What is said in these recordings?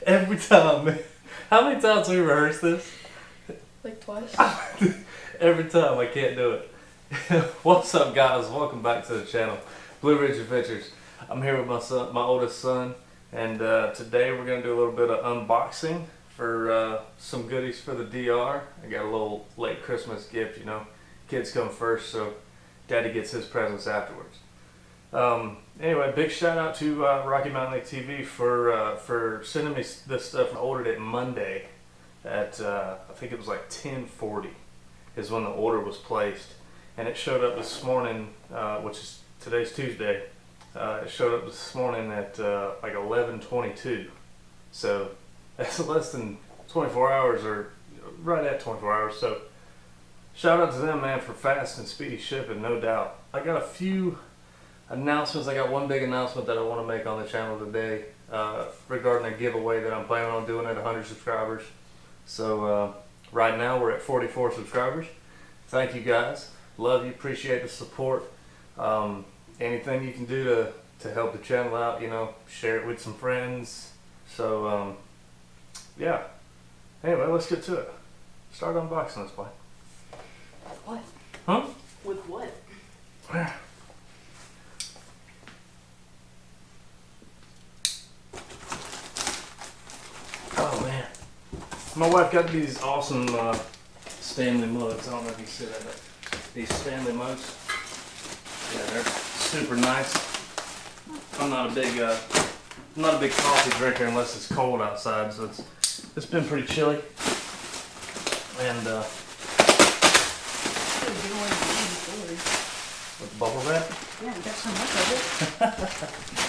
Every time, man. How many times have we rehearsed this? Like twice. Every time, I can't do it. What's up, guys? Welcome back to the channel, Blue Ridge Adventures. I'm here with my son, my oldest son, and today we're gonna do a little bit of unboxing for some goodies for the DR. I got a little late Christmas gift, you know. Kids come first, so Daddy gets his presents afterwards. Anyway, big shout out to Rocky Mountain Lake TV for sending me this stuff. I ordered it Monday at I think it was like 10:40 is when the order was placed, and it showed up this morning, which is today's Tuesday. It showed up this morning at like 11:22, so that's less than 24 hours, or right at 24 hours. So shout out to them, man, for fast and speedy shipping, no doubt. I got a few announcements. I got one big announcement that I want to make on the channel today regarding a giveaway that I'm planning on doing at 100 subscribers. So right now we're at 44 subscribers. Thank you guys. Love you. Appreciate the support. Anything you can do to help the channel out, you know, share it with some friends. So yeah. Anyway, let's get to it. Start unboxing this boy. What? Huh? With what? Oh man. My wife got these awesome Stanley mugs. I don't know if you see that, but these Stanley mugs. Yeah, they're super nice. I'm not a big coffee drinker unless it's cold outside, so it's been pretty chilly. And with the bubble wrap. Yeah, you got so much of it.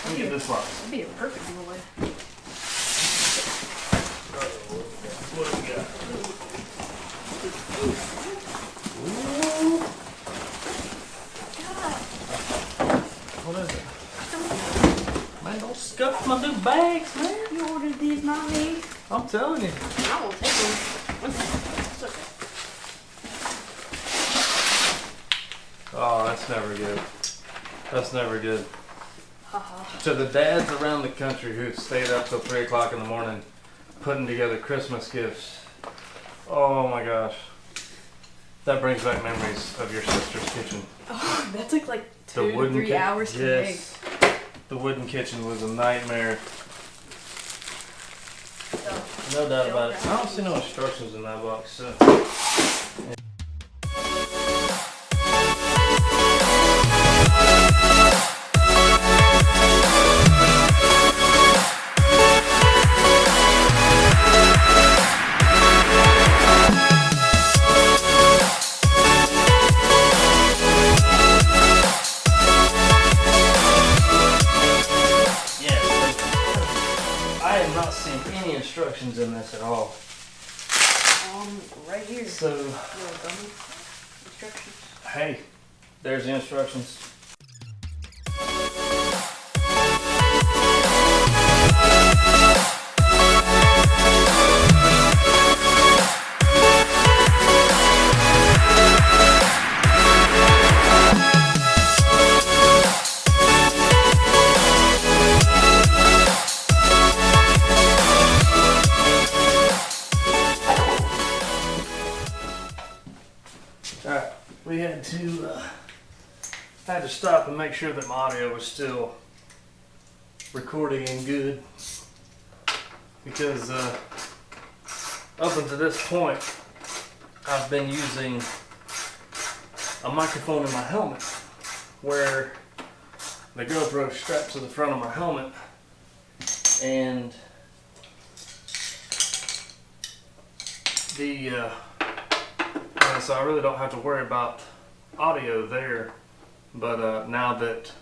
Let me get this one. That'd be a perfect giveaway. What do we got? Ooh. What is it? Man, don't scuff my new bags, man. You ordered these, not me. I'm telling you. I will take them. It's okay. Oh, that's never good. That's never good. Haha. To the dads around the country who stayed up till 3 o'clock in the morning putting together Christmas gifts. Oh my gosh. That brings back memories of your sister's kitchen. Oh, that took like 2 to 3 hours to make. The wooden kitchen was a nightmare. No doubt about it. I don't see no instructions in that box, so. Any instructions in this at all? Right here. So, Instructions. hey, there's the instructions. Alright, we had to stop and make sure that my audio was still recording and good, because up until this point I've been using a microphone in my helmet where the GoPro is strapped to the front of my helmet, and so I really don't have to worry about audio there. But now that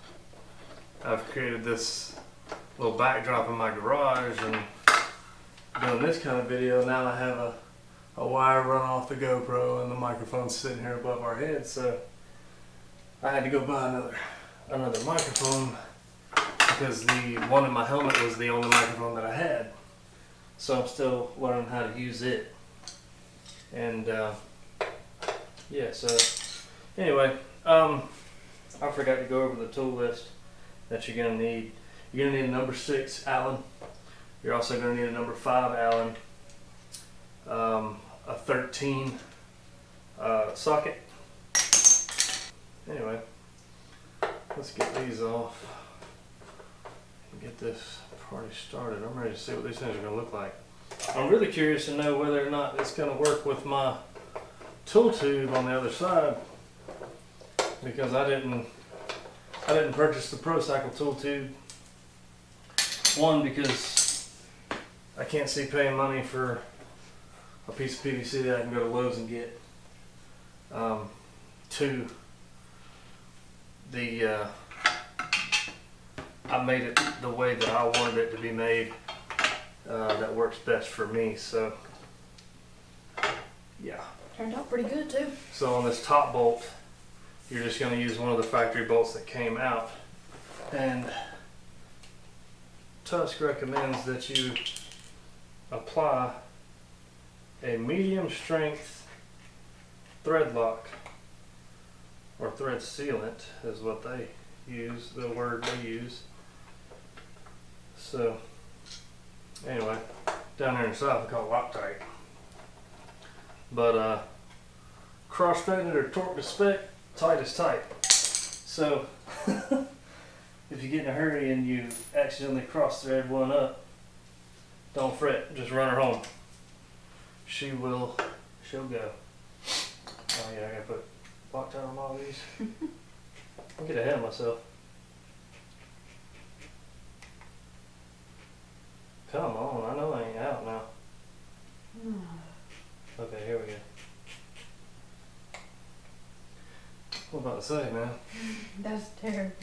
I've created this little backdrop in my garage and doing this kind of video, now I have a wire run off the GoPro and the microphone's sitting here above our heads. So I had to go buy another microphone, because the one in my helmet was the only microphone that I had. So I'm still learning how to use it. And yeah, so anyway, I forgot to go over the tool list that you're gonna need. You're gonna need a number 6 Allen You're also going to need a number 5 Allen, a 13 socket. Anyway, let's get these off and get this party started. I'm ready to see what these things are going to look like. I'm really curious to know whether or not it's going to work with my tool tube on the other side, because I didn't purchase the ProCycle tool tube. One, because I can't see paying money for a piece of PVC that I can go to Lowe's and get. Two, I made it the way that I wanted it to be made. That works best for me. So yeah. Turned out pretty good too. So on this top bolt, you're just going to use one of the factory bolts that came out, and Tusk recommends that you apply a medium strength thread lock, or thread sealant is what they use, the word they use. So anyway, down there in the south we call it Loctite. But cross-threaded or torque to spec, tight is tight. So if you get in a hurry and you accidentally cross-thread one up, don't fret, just run her home. She'll go. Oh yeah, I gotta put Loctite on all these. I'll get ahead of myself. Come on, I know I ain't out now. Okay, here we go. What about to say, man? That's terrible.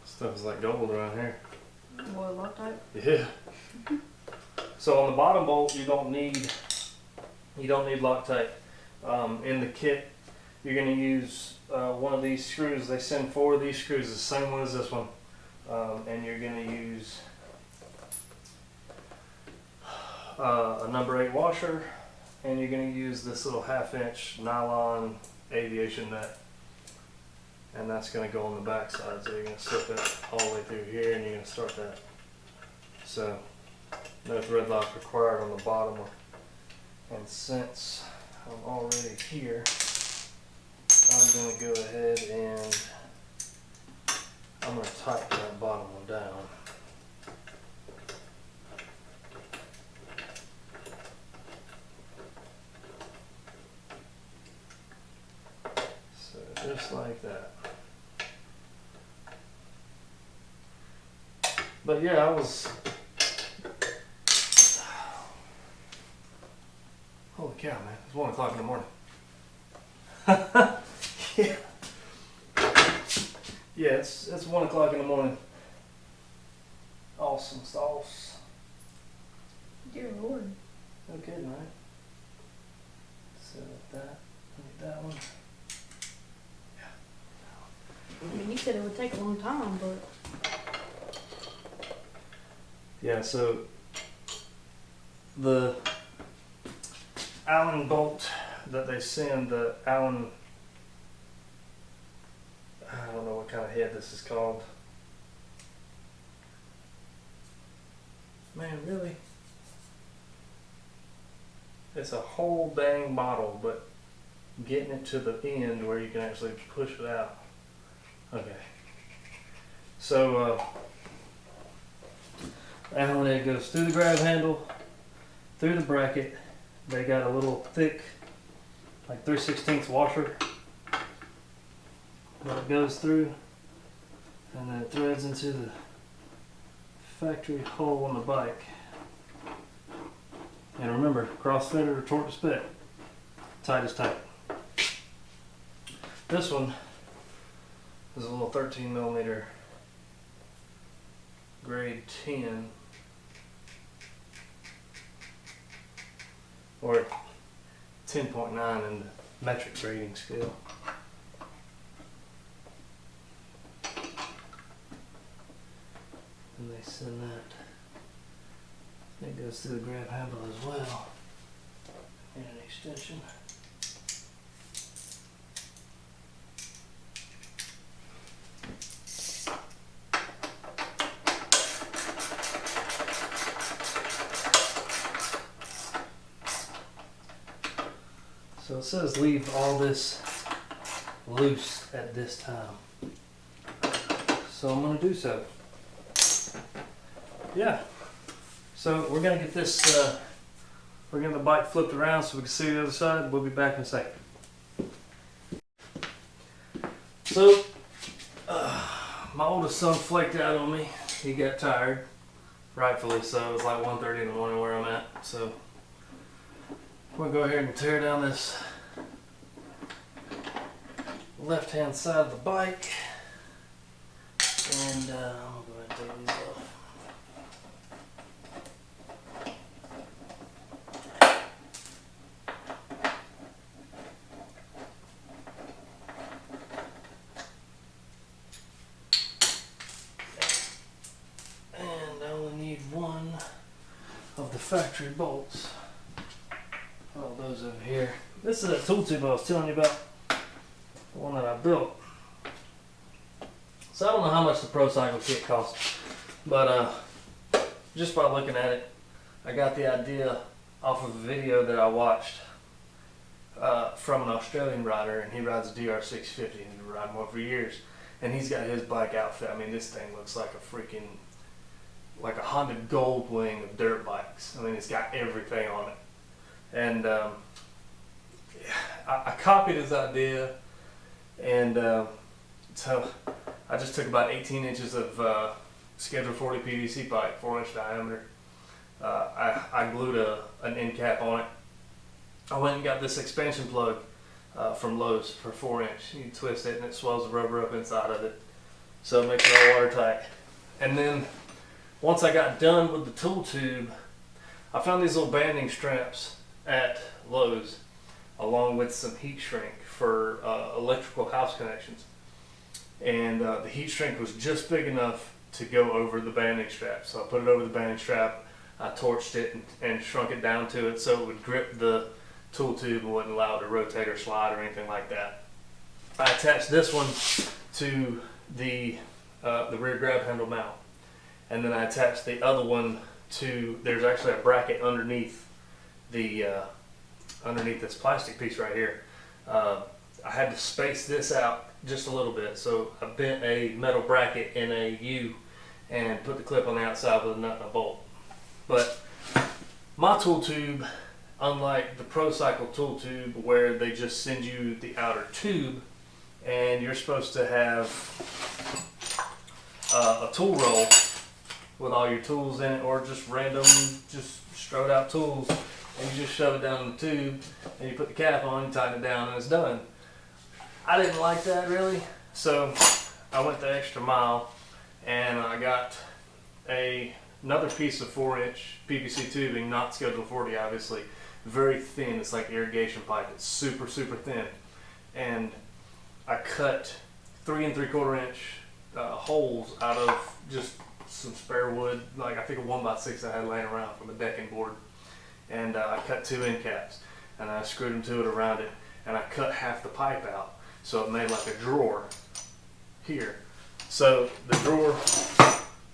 Stuff's like gold around here. What, Loctite? Yeah. So on the bottom bolt, you don't need Loctite. In the kit, you're going to use one of these screws. They send 4 of these screws, the same one as this one, and you're going to use a number 8 washer, and you're going to use this little 1/2-inch nylon aviation net, and that's going to go on the back side. So you're going to slip it all the way through here, and you're going to start that. So no thread lock required on the bottom. And since I'm already here, I'm going to go ahead and I'm going to tighten that bottom one down. So just like that. But yeah, holy cow, man, it's 1 o'clock in the morning. Yeah. Yeah, it's 1 o'clock in the morning. Awesome sauce. Dear Lord. No kidding, right? Set up that. Get that one. I mean, you said it would take a long time, but... Yeah, so the Allen bolt that they send, the Allen, I don't know what kind of head this is called. Man, really? It's a whole dang bottle, but getting it to the end where you can actually push it out. Okay. So, Allen head goes through the grab handle, through the bracket. They got a little thick, like 3/16 washer that it goes through, and then it threads into the factory hole on the bike. And remember, cross-threaded or torque to spec, tight is tight. This one is a little 13mm grade 10, or 10.9 in the metric grading scale. And they send that. It goes through the grab handle as well, and an extension. So it says leave all this loose at this time. So I'm going to do so. Yeah. So we're going to get this, we're going to the bike flipped around so we can see the other side. We'll be back in a second. So, my oldest son flaked out on me. He got tired. Rightfully so. It was like 1:30 in the morning where I'm at. So, we're going to go ahead and tear down this left-hand side of the bike. And I'm going to go ahead and take these off. One of the factory bolts. All those over here. This is that tool tube I was telling you about, the one that I built. So I don't know how much the Pro Cycle kit cost, but just by looking at it, I got the idea off of a video that I watched from an Australian rider, and he rides a DR650, and he's been riding one for years, and he's got his bike outfit. I mean, this thing looks like a freaking like a Honda Goldwing of dirt bikes. I mean, it's got everything on it. And I copied his idea, and so I just took about 18 inches of Schedule 40 PVC pipe, 4-inch diameter. I glued an end cap on it. I went and got this expansion plug from Lowe's for 4-inch. You twist it and it swells the rubber up inside of it, so it makes it all watertight. And then once I got done with the tool tube, I found these little banding straps at Lowe's along with some heat shrink for electrical house connections. And the heat shrink was just big enough to go over the banding strap. So I put it over the banding strap, I torched it and shrunk it down to it so it would grip the tool tube and wouldn't allow it to rotate or slide or anything like that. I attached this one to the rear grab handle mount. And then I attached the other one to, there's actually a bracket underneath the underneath this plastic piece right here. I had to space this out just a little bit, so I bent a metal bracket in a U and put the clip on the outside with a nut and a bolt. But my tool tube, unlike the Pro Cycle tool tube where they just send you the outer tube and you're supposed to have a tool roll with all your tools in it, or just random, just strode out tools, and you just shove it down in the tube, and you put the cap on, you tighten it down, and it's done. I didn't like that really, so I went the extra mile, and I got another piece of 4-inch PVC tubing, not Schedule 40 obviously, very thin. It's like irrigation pipe. It's super, super thin, and I cut 3 3/4 inch holes out of just some spare wood, like I think a 1x6 I had laying around from a decking board, and I cut 2 end caps and I screwed them to it around it, and I cut half the pipe out so it made like a drawer here. So the drawer,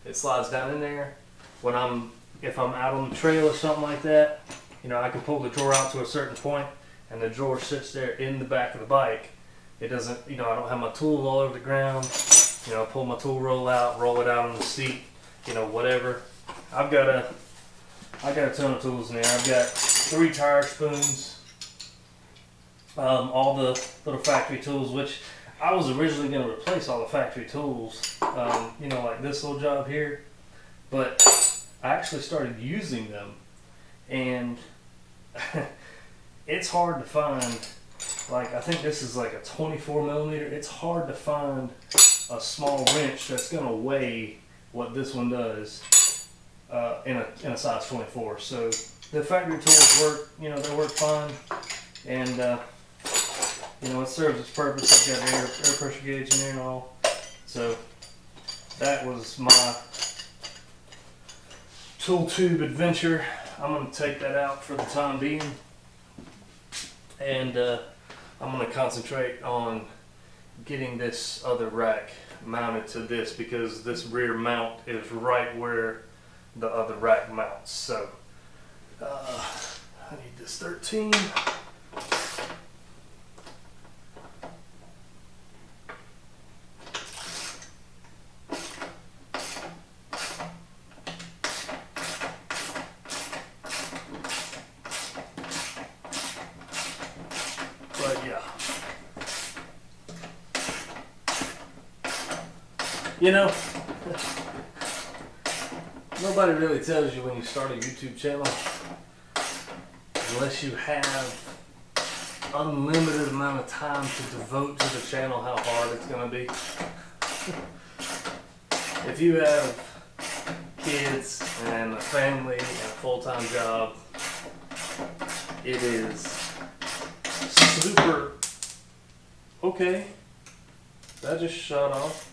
it slides down in there. If I'm out on the trail or something like that, you know, I can pull the drawer out to a certain point and the drawer sits there in the back of the bike. It doesn't, you know, I don't have my tools all over the ground. You know, pull my tool roll out, roll it out on the seat, you know, whatever. I got a ton of tools in there. I've got 3 tire spoons, all the little factory tools, which I was originally going to replace all the factory tools, you know, like this little job here, but I actually started using them, and it's hard to find. Like, I think this is like a 24 millimeter. It's hard to find a small wrench that's going to weigh what this one does in a size 24. So the factory tools work, you know, they work fine, and you know, it serves its purpose. I've got an air pressure gauge in there and all. So that was my tool tube adventure. I'm going to take that out for the time being, and I'm going to concentrate on getting this other rack mounted to this, because this rear mount is right where the other rack mounts. So I need this 13, You know, nobody really tells you when you start a YouTube channel, unless you have unlimited amount of time to devote to the channel, how hard it's going to be. If you have kids and a family and a full-time job, it is super... Okay, that just shut off.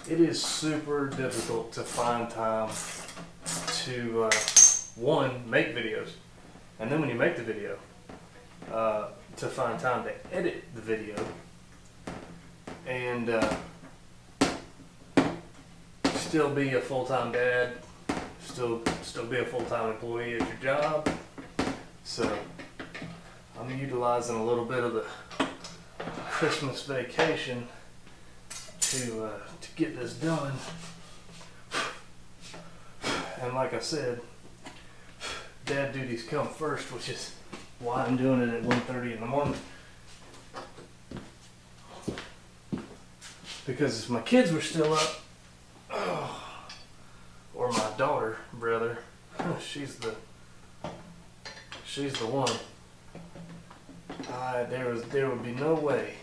It is super difficult to find time to, one, make videos, and then when you make the video, to find time to edit the video, and still be a full-time dad, still be a full-time employee at your job. So I'm utilizing a little bit of the Christmas vacation to get this done. And like I said, dad duties come first, which is why I'm doing it at 1:30 in the morning. Because if my kids were still up, or my daughter, brother, she's the one. There would be no way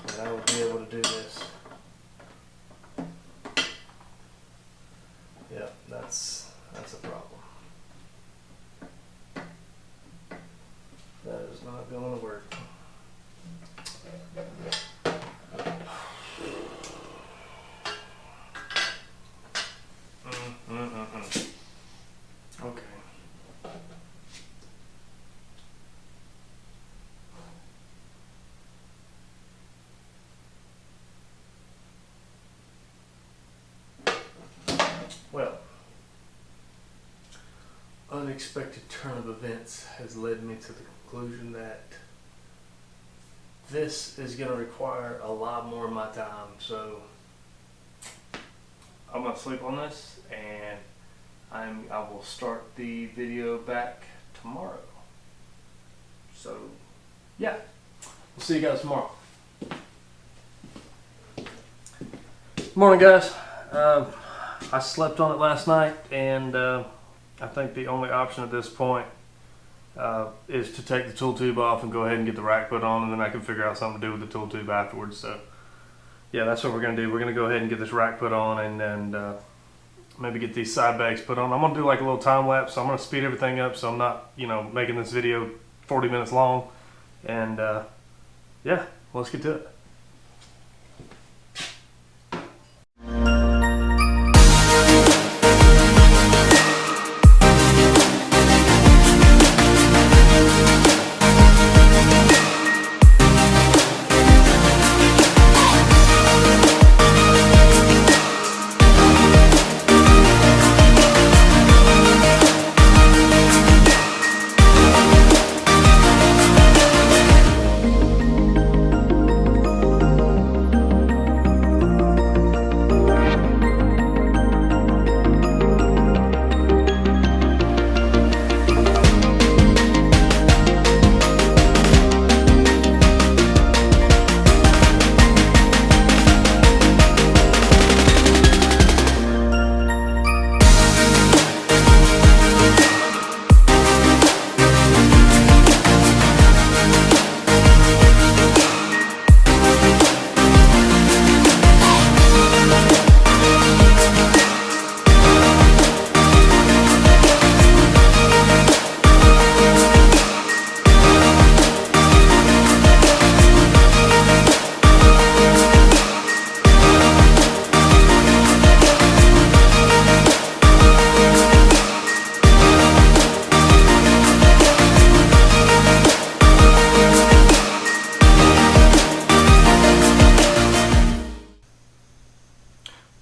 that I would be able to do this. Yeah, that's a problem. That is not going to work. Okay. Well, unexpected turn of events has led me to the conclusion that this is going to require a lot more of my time, so I'm going to sleep on this, and I will start the video back tomorrow. So, yeah, we'll see you guys tomorrow. Morning, guys. I slept on it last night, and I think the only option at this point is to take the tool tube off and go ahead and get the rack put on, and then I can figure out something to do with the tool tube afterwards. So yeah, that's what we're going to do. We're going to go ahead and get this rack put on, and maybe get these side bags put on. I'm going to do like a little time lapse, so I'm going to speed everything up so I'm not, making this video 40 minutes long. And yeah, let's get to it.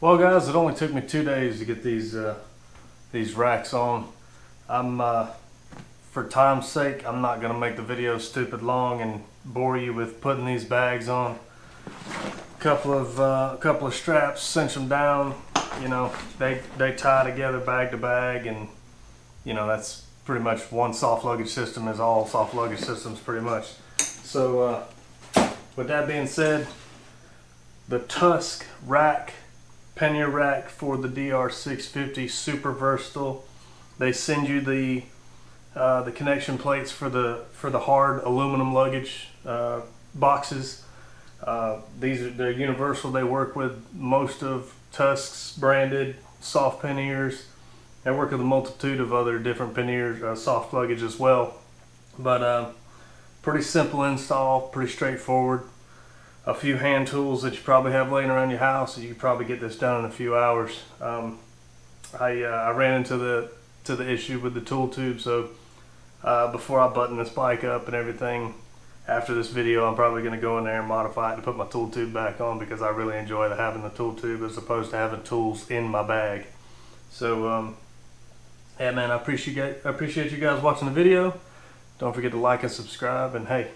Well, guys, it only took me 2 days to get these racks on. For time's sake, I'm not gonna make the video stupid long and bore you with putting these bags on. Couple of straps, cinch them down. They tie together bag to bag, and that's pretty much one soft luggage system is all soft luggage systems pretty much. So with that being said, the Tusk rack, pannier rack for the DR650, super versatile. They send you the connection plates for the hard aluminum luggage boxes. They're universal. They work with most of Tusk's branded soft panniers. They work with a multitude of other different panniers, soft luggage as well. But pretty simple install, pretty straightforward. A few hand tools that you probably have laying around your house, and you can probably get this done in a few hours. I ran into the issue with the tool tube, so before I button this bike up and everything, after this video, I'm probably going to go in there and modify it and put my tool tube back on, because I really enjoy having the tool tube as opposed to having tools in my bag. So yeah, man, I appreciate you guys watching the video. Don't forget to like and subscribe, and hey,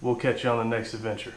we'll catch you on the next adventure.